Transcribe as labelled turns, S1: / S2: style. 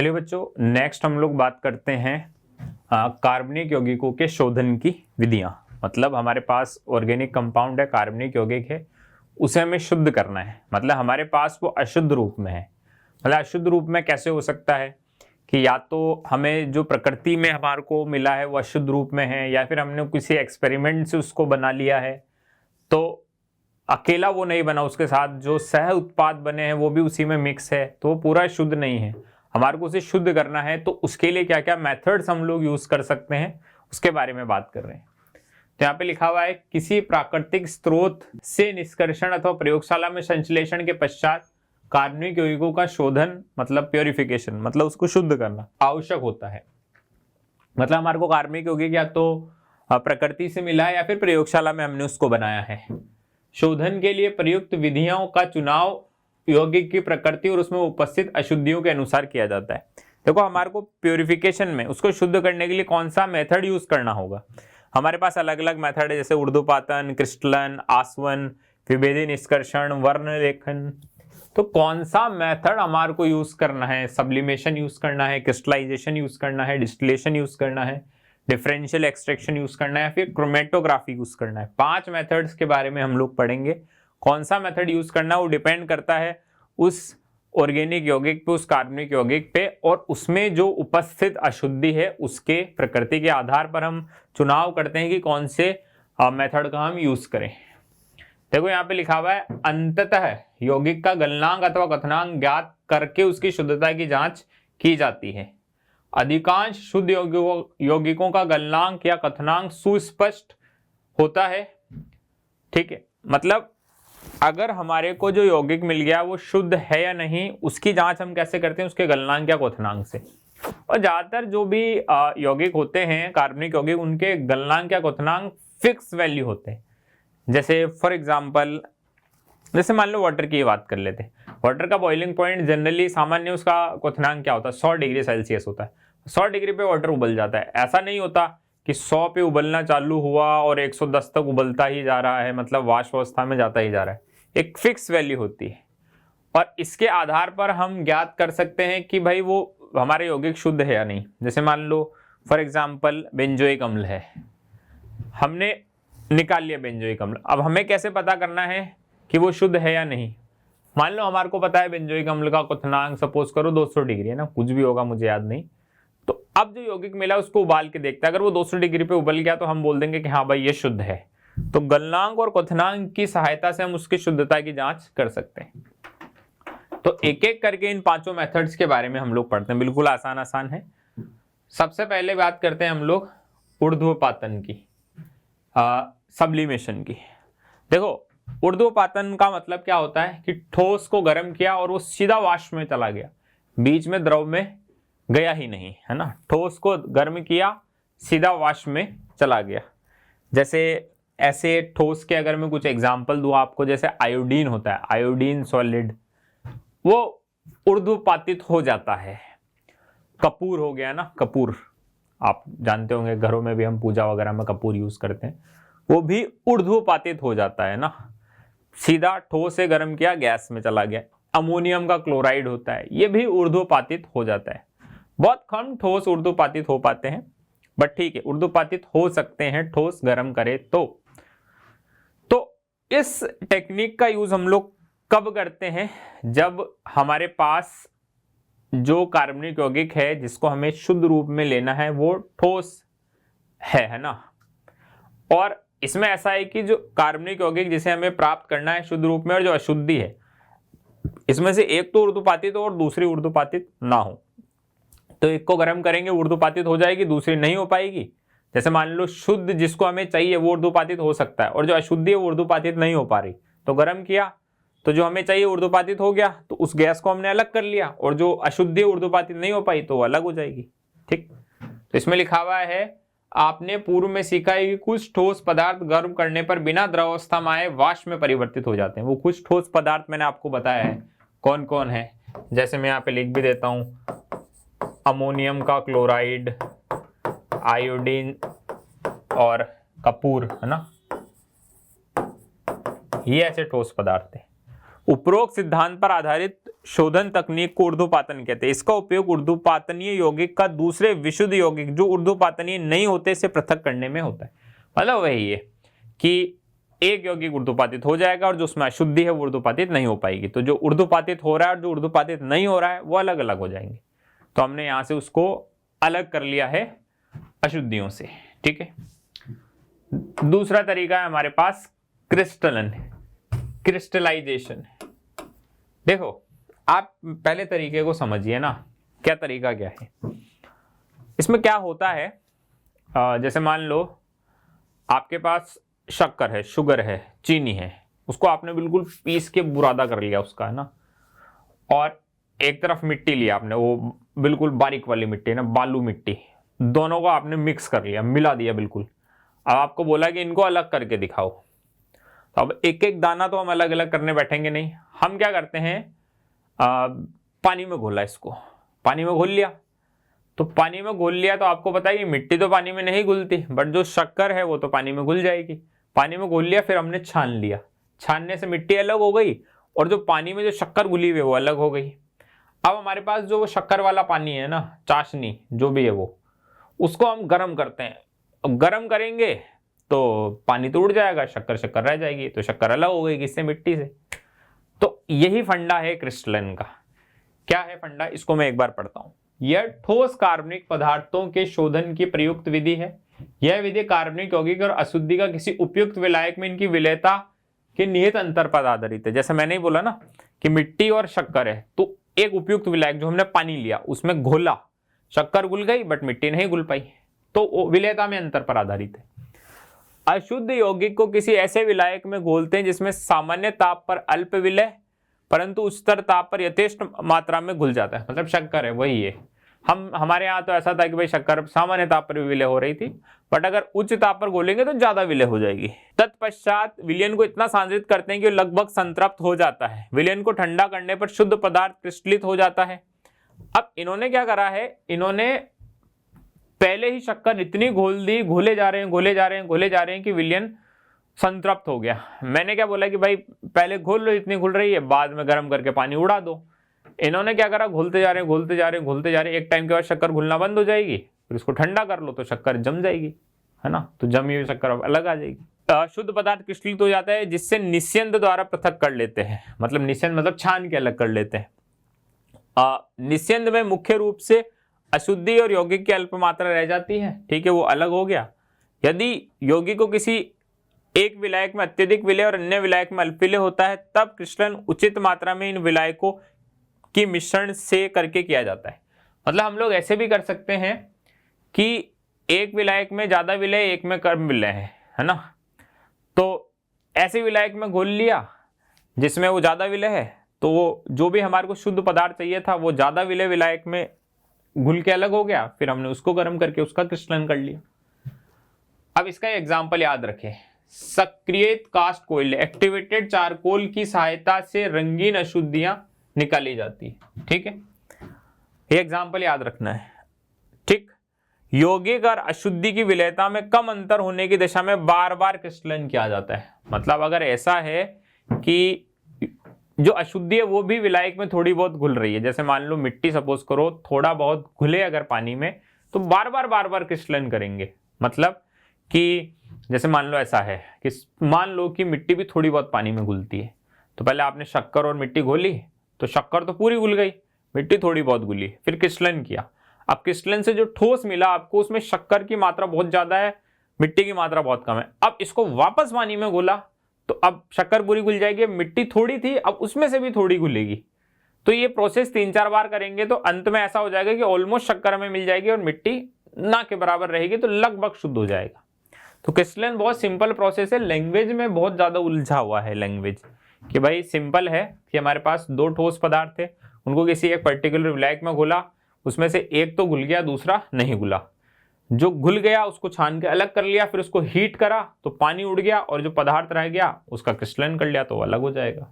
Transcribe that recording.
S1: चलिए बच्चों, नेक्स्ट हम लोग बात करते हैं कार्बनिक यौगिकों के शोधन की विधियां। मतलब हमारे पास ऑर्गेनिक कंपाउंड है, कार्बनिक यौगिक है, उसे हमें शुद्ध करना है। मतलब हमारे पास वो अशुद्ध रूप में है। मतलब अशुद्ध रूप में कैसे हो सकता है कि या तो हमें जो प्रकृति में हमारे को मिला है वो अशुद्ध रूप में है, या फिर हमने किसी एक्सपेरिमेंट से उसको बना लिया है। तो अकेला वो नहीं बना, उसके साथ जो सह उत्पाद बने हैं वो भी उसी में मिक्स है, तो वो पूरा शुद्ध नहीं है। हमारे को उसे शुद्ध करना है, तो उसके लिए क्या क्या मेथड्स हम लोग यूज कर सकते हैं उसके बारे में बात कर रहे हैं। तो यहाँ पे लिखा हुआ है, किसी प्राकृतिक स्रोत से निष्कर्षण अथवा प्रयोगशाला में संश्लेषण के पश्चात कार्बनिक यौगिकों का शोधन, मतलब प्योरिफिकेशन, मतलब उसको शुद्ध करना आवश्यक होता है। मतलब हमारे को कार्बनिक यौगिक या तो प्रकृति से मिला है या फिर प्रयोगशाला में हमने उसको बनाया है। शोधन के लिए प्रयुक्त विधियों का चुनाव यौगिक की प्रकृति और उसमें उपस्थित अशुद्धियों के अनुसार किया जाता है। देखो, हमारे को प्योरिफिकेशन में उसको शुद्ध करने के लिए कौन सा मेथड यूज करना होगा। हमारे पास अलग अलग मेथड है, जैसे ऊर्ध्वपातन, क्रिस्टलन, आसवन, विभेदी निष्कर्षण, वर्ण लेखन। तो कौन सा मेथड हमारे को यूज करना है? सब्लिमेशन यूज करना है, क्रिस्टलाइजेशन यूज करना है, डिस्टिलेशन यूज करना है, डिफरेंशियल एक्सट्रैक्शन यूज करना है, या फिर क्रोमेटोग्राफी यूज करना है। 5 मेथड्स के बारे में हम लोग पढ़ेंगे। कौन सा मेथड यूज करना है वो डिपेंड करता है उस ऑर्गेनिक यौगिक पे, उस कार्बनिक यौगिक पे, और उसमें जो उपस्थित अशुद्धि है उसके प्रकृति के आधार पर हम चुनाव करते हैं कि कौन से मेथड का हम यूज करें। देखो यहाँ पे लिखा हुआ है, अंततः यौगिक का गलनांक अथवा कथनांक ज्ञात करके उसकी शुद्धता की जांच की जाती है। अधिकांश शुद्ध यौगिकों का गलनांक या कथनांक सुस्पष्ट होता है। ठीक है, मतलब अगर हमारे को जो यौगिक मिल गया वो शुद्ध है या नहीं, उसकी जांच हम कैसे करते हैं? उसके गलनांक या क्वथनांक से। और ज्यादातर जो भी यौगिक होते हैं कार्बनिक यौगिक, उनके गलनांक या क्वथनांक फिक्स वैल्यू होते हैं। जैसे फॉर एग्जांपल, जैसे मान लो वाटर की बात कर लेते हैं। वाटर का बॉइलिंग पॉइंट जनरली सामान्य उसका क्वथनांक क्या होता है? 100 डिग्री सेल्सियस होता है। 100 डिग्री पे वाटर उबल जाता है। ऐसा नहीं होता कि 100 पे उबलना चालू हुआ और 110 तक उबलता ही जा रहा है, मतलब वाष्प अवस्था में जाता ही जा रहा है। एक फिक्स वैल्यू होती है, और इसके आधार पर हम ज्ञात कर सकते हैं कि भाई वो हमारे यौगिक शुद्ध है या नहीं। जैसे मान लो फॉर एग्जांपल बेंजोइक अम्ल है, हमने निकाल लिया बेंजोइक अम्ल। अब हमें कैसे पता करना है कि वो शुद्ध है या नहीं? मान लो हमारे को पता है बेंजोइक अम्ल का क्वथनांक सपोज करो 200 डिग्री है ना, कुछ भी होगा मुझे याद नहीं। तो अब जो यौगिक मिला उसको उबाल के देखते हैं, अगर वो 200 डिग्री पे उबल गया तो हम बोल देंगे कि हाँ भाई ये शुद्ध है। तो गलनांक और क्वथनांक की सहायता से हम उसकी शुद्धता की जांच कर सकते हैं। तो एक एक करके इन 5 मेथड्स के बारे में हम लोग पढ़ते हैं। बिल्कुल आसान आसान है। सबसे पहले बात करते हैं हम लोग ऊर्ध्वपातन की, सब्लिमेशन की। देखो, ऊर्ध्वपातन का मतलब क्या होता है कि ठोस को गर्म किया और वो सीधा वाष्प में चला गया, बीच में द्रव में गया ही नहीं, है ना। ठोस को गर्म किया, सीधा वाष्प में चला गया। जैसे ऐसे ठोस के अगर मैं कुछ एग्जांपल दूं आपको, जैसे आयोडीन होता है, आयोडीन सॉलिड, वो ऊर्ध्वपातित हो जाता है। कपूर हो गया ना, कपूर आप जानते होंगे, घरों में भी हम पूजा वगैरह में कपूर यूज करते हैं, वो भी ऊर्ध्वपातित हो जाता है ना, सीधा ठोस से गर्म किया गैस में चला गया। अमोनियम का क्लोराइड होता है, ये भी ऊर्ध्वपातित हो जाता है। बहुत कम ठोस ऊर्ध्वपातित हो पाते हैं, बट ठीक है, ऊर्ध्वपातित हो सकते हैं ठोस गर्म करे तो इस टेक्निक का यूज हम लोग कब करते हैं? जब हमारे पास जो कार्बनिक यौगिक है जिसको हमें शुद्ध रूप में लेना है वो ठोस है ना। और इसमें ऐसा है कि जो कार्बनिक यौगिक जिसे हमें प्राप्त करना है शुद्ध रूप में, और जो अशुद्धि है, इसमें से एक तो ऊर्ध्वपातित हो और दूसरी ऊर्ध्वपातित ना हो। तो एक को गर्म करेंगे ऊर्ध्वपातित हो जाएगी, दूसरी नहीं हो पाएगी। जैसे मान लो शुद्ध जिसको हमें चाहिए वो ऊर्ध्वपातित हो सकता है, और जो अशुद्धि है वो ऊर्ध्वपातित नहीं हो पा रही, तो गर्म किया तो जो हमें चाहिए ऊर्ध्वपातित हो गया, तो उस गैस को हमने अलग कर लिया, और जो अशुद्धि ऊर्ध्वपातित नहीं हो पाई तो वो अलग हो जाएगी। ठीक, तो इसमें लिखा हुआ है, आपने पूर्व में सीखा है कि कुछ ठोस पदार्थ गर्म करने पर बिना द्रवावस्था में आए वाष्प में परिवर्तित हो जाते हैं। वो कुछ ठोस पदार्थ मैंने आपको बताया है कौन कौन है। जैसे मैं यहाँ पे लिख भी देता हूं, अमोनियम का क्लोराइड, आयोडीन और कपूर, है ना, ये ऐसे ठोस पदार्थ है। उपरोक्त सिद्धांत पर आधारित शोधन तकनीक को ऊर्ध्वपातन कहते हैं। इसका उपयोग ऊर्ध्वपातनीय यौगिक का दूसरे विशुद्ध यौगिक जो ऊर्ध्वपातनीय नहीं होते से पृथक करने में होता है। मतलब वही है कि एक यौगिक ऊर्ध्वपातित हो जाएगा और जो उसमें अशुद्धि है वो ऊर्ध्वपातित नहीं हो पाएगी। तो जो ऊर्ध्वपातित हो रहा है और जो ऊर्ध्वपातित नहीं हो रहा है वो अलग अलग हो जाएंगे। तो हमने यहां से उसको अलग कर लिया है अशुद्धियों से। ठीक है, दूसरा तरीका है हमारे पास क्रिस्टलन, क्रिस्टलाइजेशन। देखो आप पहले तरीके को समझिए ना, क्या तरीका क्या है इसमें। क्या होता है, जैसे मान लो आपके पास शक्कर है, शुगर है, चीनी है, उसको आपने बिल्कुल पीस के बुरादा कर लिया उसका, है ना, और एक तरफ मिट्टी लिया आपने, वो बिल्कुल बारीक वाली मिट्टी ना, बालू मिट्टी, दोनों को आपने मिक्स कर लिया, मिला दिया बिल्कुल। अब आपको बोला कि इनको अलग करके दिखाओ, तो अब एक एक दाना तो हम अलग अलग करने बैठेंगे नहीं। हम क्या करते हैं, पानी में घोला, इसको पानी में घोल लिया। तो पानी में घोल लिया तो आपको पता है कि मिट्टी तो पानी में नहीं घुलती, बट जो शक्कर है वो तो पानी में घुल जाएगी। पानी में घोल लिया, फिर हमने छान लिया, छानने से मिट्टी अलग हो गई और जो पानी में जो शक्कर घुली हुई है वो अलग हो गई। अब हमारे पास जो वो शक्कर वाला पानी है ना, चाशनी जो भी है वो, उसको हम गर्म करते हैं। अब गर्म करेंगे तो पानी तो उड़ जाएगा, शक्कर शक्कर रह जाएगी, तो शक्कर अलग हो गई किससे, मिट्टी से। तो यही फंडा है क्रिस्टलन का। क्या है फंडा, इसको मैं एक बार पढ़ता हूं। यह ठोस कार्बनिक पदार्थों के शोधन की प्रयुक्त विधि है। यह विधि कार्बनिक यौगिक और अशुद्धि का किसी उपयुक्त विलायक में इनकी विलेयता के निहित अंतर पर आधारित है। जैसे मैंने ही बोला ना कि मिट्टी और शक्कर है, तो एक उपयुक्त विलायक जो हमने पानी लिया उसमें घोला, शक्कर घुल गई बट मिट्टी नहीं घुल पाई, तो विलेयता में अंतर पर आधारित है। अशुद्ध यौगिक को किसी ऐसे विलायक में घोलते हैं जिसमें सामान्य ताप पर अल्प विलय परंतु उच्चतर ताप पर यथेष्ट मात्रा में घुल जाता है। मतलब शक्कर है वही है, हमारे यहाँ तो ऐसा था कि भाई शक्कर सामान्य ताप पर विलय हो रही थी, बट अगर उच्च ताप पर घोलेंगे तो ज्यादा विलय हो जाएगी। तत्पश्चात विलयन को इतना सांद्रित करते हैं कि लगभग संतृप्त हो जाता है। विलयन को ठंडा करने पर शुद्ध पदार्थ क्रिस्टलित हो जाता है। अब इन्होंने क्या करा है, इन्होंने पहले ही शक्कर इतनी घोल दी, घोले जा रहे हैं कि विलयन संतृप्त हो गया। मैंने क्या बोला कि भाई पहले घोल लो, इतनी घुल रही है, बाद में गर्म करके पानी उड़ा दो। इन्होंने क्या करा, घोलते जा रहे हैं, एक टाइम के बाद शक्कर घुलना बंद हो जाएगी, फिर उसको ठंडा कर लो तो शक्कर जम जाएगी, है ना, तो जमी हुई शक्कर अलग आ जाएगी। शुद्ध पदार्थ क्रिस्टलित हो जाता है जिससे निस्यंद द्वारा पृथक कर लेते हैं। मतलब निस्यंद मतलब छान के अलग कर लेते हैं। निस्यंद में मुख्य रूप से अशुद्धि और यौगिक की अल्प मात्रा रह जाती है। ठीक है, वो अलग हो गया। यदि यौगिक को किसी एक विलायक में अत्यधिक विलय और अन्य विलायक में अल्प विलय होता है, तब क्रिस्टलन उचित मात्रा में इन विलायकों की मिश्रण से करके किया जाता है। मतलब हम लोग ऐसे भी कर सकते हैं कि एक विलायक में ज्यादा विलय, एक में कम विलय है ना, तो ऐसे विलायक में घोल लिया जिसमें वो ज्यादा विलय है, तो वो जो भी हमारे को शुद्ध पदार्थ चाहिए था वो ज्यादा विलय विलायक में घुल के अलग हो गया, फिर हमने उसको गर्म करके उसका क्रिस्टलन कर लिया। अब इसका एग्जाम्पल याद रखें, सक्रियत कास्ट कोयले, एक्टिवेटेड चारकोल की सहायता से रंगीन अशुद्धियां निकाली जाती है। ठीक है, ये एग्जाम्पल याद रखना है। ठीक, यौगिक और अशुद्धि की विलयता में कम अंतर होने की दिशा में बार बार क्रिस्टलन किया जाता है। मतलब अगर ऐसा है कि जो अशुद्धि है वो भी विलायक में थोड़ी बहुत घुल रही है, जैसे मान लो मिट्टी सपोज करो थोड़ा बहुत घुले अगर पानी में, तो बार बार क्रिस्टलन करेंगे। मतलब कि जैसे मान लो ऐसा है कि मान लो कि मिट्टी भी थोड़ी बहुत पानी में घुलती है, तो पहले आपने शक्कर और मिट्टी घोली, तो शक्कर तो पूरी घुल गई, मिट्टी थोड़ी बहुत घुली, फिर क्रिस्टलन किया। अब क्रिस्टलन से जो ठोस मिला आपको, उसमें शक्कर की मात्रा बहुत ज्यादा है, मिट्टी की मात्रा बहुत कम है। अब इसको वापस पानी में घोला तो अब शक्कर पूरी घुल जाएगी, मिट्टी थोड़ी थी अब उसमें से भी थोड़ी घुलेगी। तो ये प्रोसेस 3-4 बार करेंगे तो अंत में ऐसा हो जाएगा कि ऑलमोस्ट शक्कर हमें मिल जाएगी और मिट्टी ना के बराबर रहेगी, तो लगभग शुद्ध हो जाएगा। तो क्रिस्टलन बहुत सिंपल प्रोसेस है। लैंग्वेज में बहुत ज्यादा उलझा हुआ है लैंग्वेज, कि भाई सिंपल है कि हमारे पास दो ठोस पदार्थ थे, उनको किसी एक पर्टिकुलर विलायक में घोला, उसमें से एक तो घुल गया दूसरा नहीं घुला, जो घुल गया उसको छान के अलग कर लिया, फिर उसको हीट करा तो पानी उड़ गया और जो पदार्थ रह गया उसका क्रिस्टलन कर लिया तो वो अलग हो जाएगा।